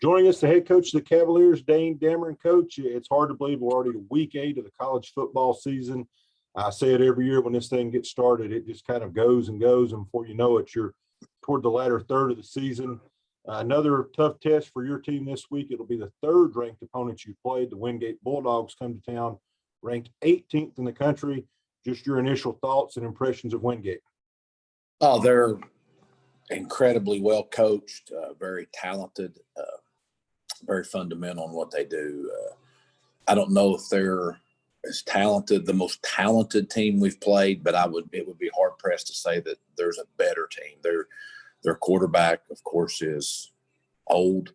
Joining us, the head coach of the Cavaliers, Dane Dameron. Coach, it's hard to believe we're already to week 8 of the college football season. I say it every year when this thing gets started, it just kind of goes and goes, and before you know it, you're toward the latter third of the season. Another tough test for your team this week. It'll be the third-ranked opponents you played. The Wingate Bulldogs come to town, ranked 18th in the country. Just your initial thoughts and impressions of Wingate. Oh, they're incredibly well coached, very talented, very fundamental in what they do. I don't know if they're as talented, the most talented team we've played, but it would be hard pressed to say that there's a better team. Their quarterback, of course, is old.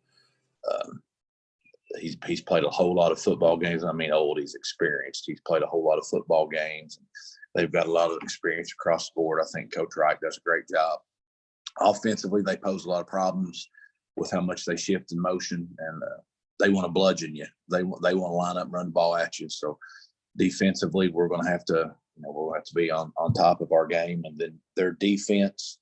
He's played a whole lot of football games. I mean, old, he's experienced. He's played a whole lot of football games. They've got a lot of experience across the board. I think Coach Wright does a great job. Offensively, they pose a lot of problems with how much they shift in motion, and they want to bludgeon you. They want to line up and run the ball at you. So defensively, we're going to have to be on top of our game. And then their defense,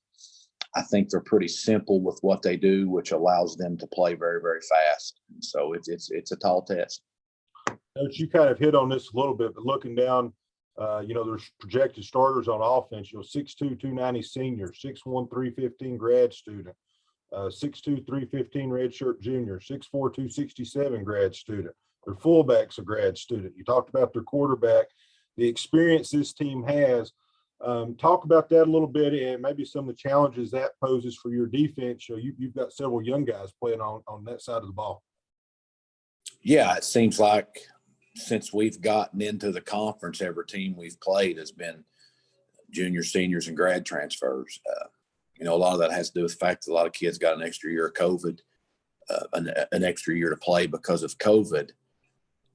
I think they're pretty simple with what they do, which allows them to play very, very fast. And so it's a tall test. Coach, you kind of hit on this a little bit, but looking down, there's projected starters on offense. 6'2", 290 senior, 6'1", 315 grad student, 6'2", 315 redshirt junior, 6'4", 267 grad student. Their fullback's a grad student. You talked about their quarterback, the experience this team has. Talk about that a little bit and maybe some of the challenges that poses for your defense. You've got several young guys playing on that side of the ball. Yeah, it seems like since we've gotten into the conference, every team we've played has been junior, seniors, and grad transfers. A lot of that has to do with the fact that a lot of kids got an extra year of COVID, an extra year to play because of COVID.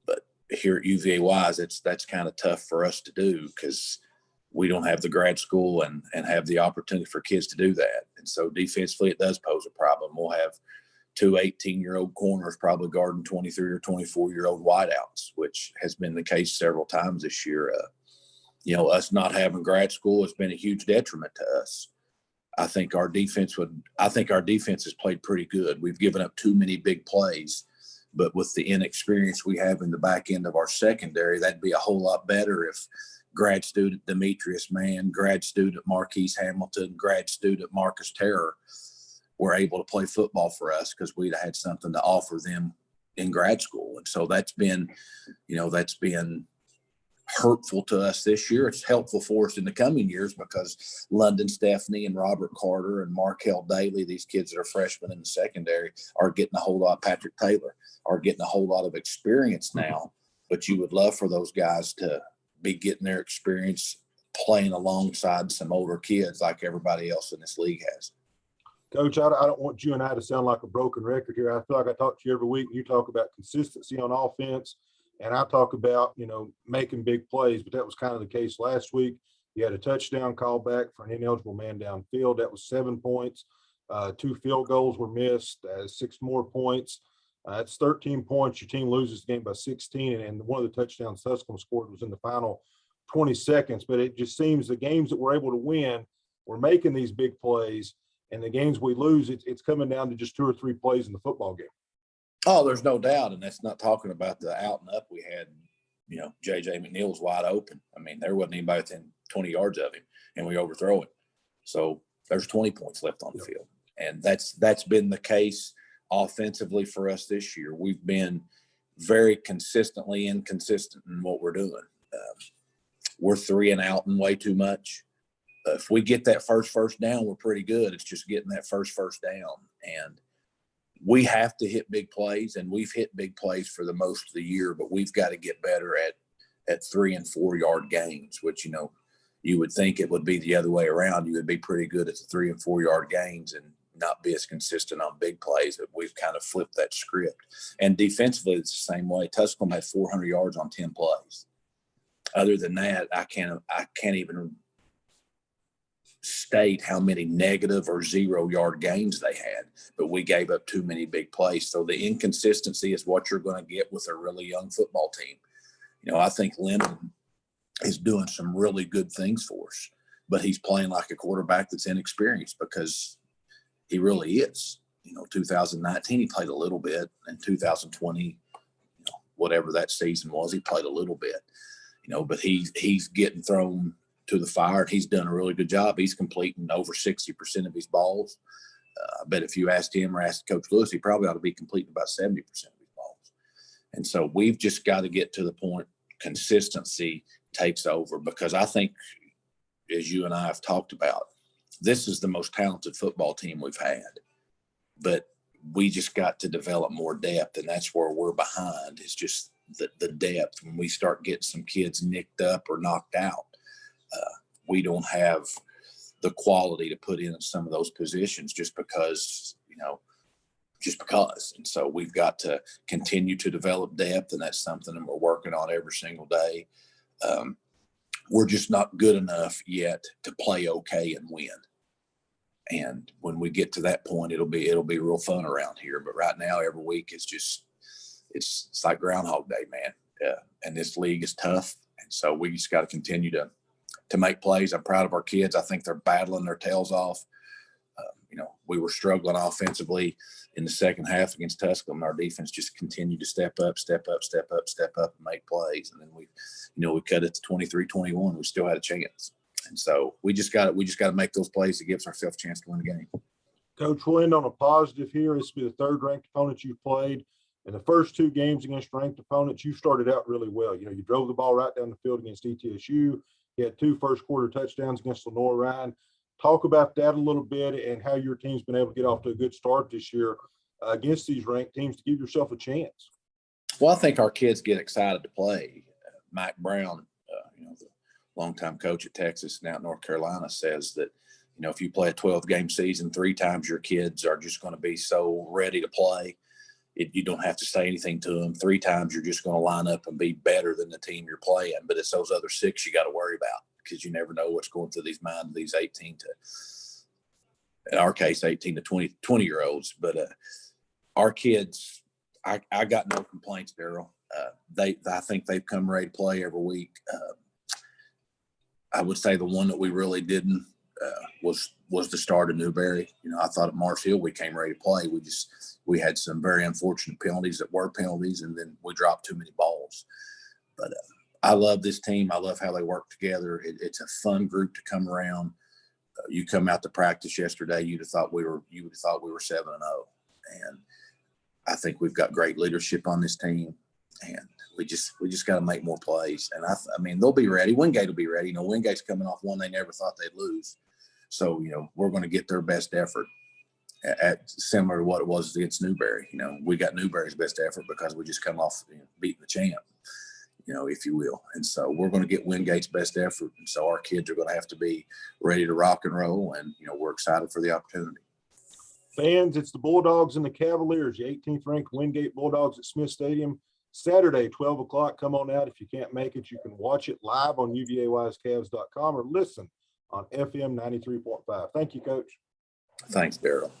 But here at UVA-wise, that's kind of tough for us to do because we don't have the grad school and have the opportunity for kids to do that. And so defensively, it does pose a problem. We'll have 2 18-year-old corners probably guarding 23 or 24-year-old wideouts, which has been the case several times this year. Us not having grad school has been a huge detriment to us. I think our defense has played pretty good. We've given up too many big plays, but with the inexperience we have in the back end of our secondary, that'd be a whole lot better if grad student Demetrius Mann, grad student Marquise Hamilton, grad student Marcus Terror were able to play football for us, because we'd had something to offer them in grad school. And so that's been hurtful to us this year. It's helpful for us in the coming years because London Stephanie and Robert Carter and Markel Daly, these kids that are freshmen in the secondary, are getting a whole lot. Patrick Taylor are getting a whole lot of experience now. But you would love for those guys to be getting their experience playing alongside some older kids like everybody else in this league has. Coach, I don't want you and I to sound like a broken record here. I feel like I talk to you every week. You talk about consistency on offense, and I talk about, making big plays, but that was kind of the case last week. You had a touchdown call back for an ineligible man downfield. That was 7 points. 2 field goals were missed, 6 more points. That's 13 points. Your team loses the game by 16, and one of the touchdowns Susquehanna scored was in the final 20 seconds. But it just seems the games that we're able to win, we're making these big plays, and the games we lose, it's coming down to just 2 or 3 plays in the football game. Oh, there's no doubt. And that's not talking about the out and up we had. J.J. McNeil was wide open. I mean, there wasn't anybody within 20 yards of him, and we overthrow it. So there's 20 points left on the field. And that's been the case offensively for us this year. We've been very consistently inconsistent in what we're doing. We're 3 and out and way too much. If we get that first down, we're pretty good. It's just getting that first down. And we have to hit big plays, and we've hit big plays for the most of the year, but we've got to get better at 3 and 4 yard gains, which, you would think it would be the other way around. You would be pretty good at the 3 and 4 yard gains and not be as consistent on big plays. But we've kind of flipped that script. And defensively, it's the same way. Tusculum had 400 yards on 10 plays. Other than that, I can't even state how many negative or 0 yard gains they had, but we gave up too many big plays. So the inconsistency is what you're going to get with a really young football team. I think Lennon is doing some really good things for us, but he's playing like a quarterback that's inexperienced, because he really is. 2019, he played a little bit. In 2020, whatever that season was, he played a little bit, but he's getting thrown to the fire, and he's done a really good job. He's completing over 60% of his balls. I bet if you asked him or asked Coach Lewis, he probably ought to be completing about 70% of his balls. And so we've just got to get to the point consistency takes over, because I think, as you and I have talked about, this is the most talented football team we've had, but we just got to develop more depth, and that's where we're behind. Is just the depth. When we start getting some kids nicked up or knocked out, we don't have the quality to put in some of those positions just because. And so we've got to continue to develop depth, and that's something that we're working on every single day. We're just not good enough yet to play okay and win. And when we get to that point, it'll be real fun around here. But right now, every week it's like Groundhog Day, man. And this league is tough, and so we just got to continue to make plays. I'm proud of our kids. I think they're battling their tails off. We were struggling offensively in the second half against Tusculum. Our defense just continued to step up, and make plays. And then we cut it to 23-21. We still had a chance. And so we just got to make those plays to give ourselves a chance to win the game. Coach, we'll end on a positive here. This will be the third ranked opponent you've played. In the first two games against ranked opponents, you started out really well. You drove the ball right down the field against ETSU. You had 2 first-quarter touchdowns against Lenoir-Rhyne. Talk about that a little bit and how your team's been able to get off to a good start this year against these ranked teams to give yourself a chance. Well, I think our kids get excited to play. Mike Brown, the longtime coach at Texas and out in North Carolina, says that, if you play a 12-game season 3 times, your kids are just going to be so ready to play. You don't have to say anything to them. 3 times, you're just going to line up and be better than the team you're playing. But it's those other 6 you got to worry about, because you never know what's going through these minds of these 18 to, in our case, 18 to 20-year-olds. But our kids, I got no complaints, Daryl. I think they've come ready to play every week. I would say the one that we really didn't was the start of Newberry. I thought at Mars Hill we came ready to play. We had some very unfortunate penalties that were penalties, and then we dropped too many balls. But I love this team. I love how they work together. It's a fun group to come around. You come out to practice yesterday, you would have thought we were 7-0, and I think we've got great leadership on this team, and we just got to make more plays. And I mean, they'll be ready. Wingate will be ready. Wingate's coming off one they never thought they'd lose. So, we're going to get their best effort at similar to what it was against Newberry. We got Newberry's best effort because we just come off beating the champ, if you will. And so we're going to get Wingate's best effort. And so our kids are going to have to be ready to rock and roll. And, we're excited for the opportunity. Fans, it's the Bulldogs and the Cavaliers, the 18th ranked Wingate Bulldogs at Smith Stadium. Saturday, 12 o'clock. Come on out. If you can't make it, you can watch it live on UVAWiseCavs.com or listen on FM 93.5. Thank you, Coach. Thanks, Daryl.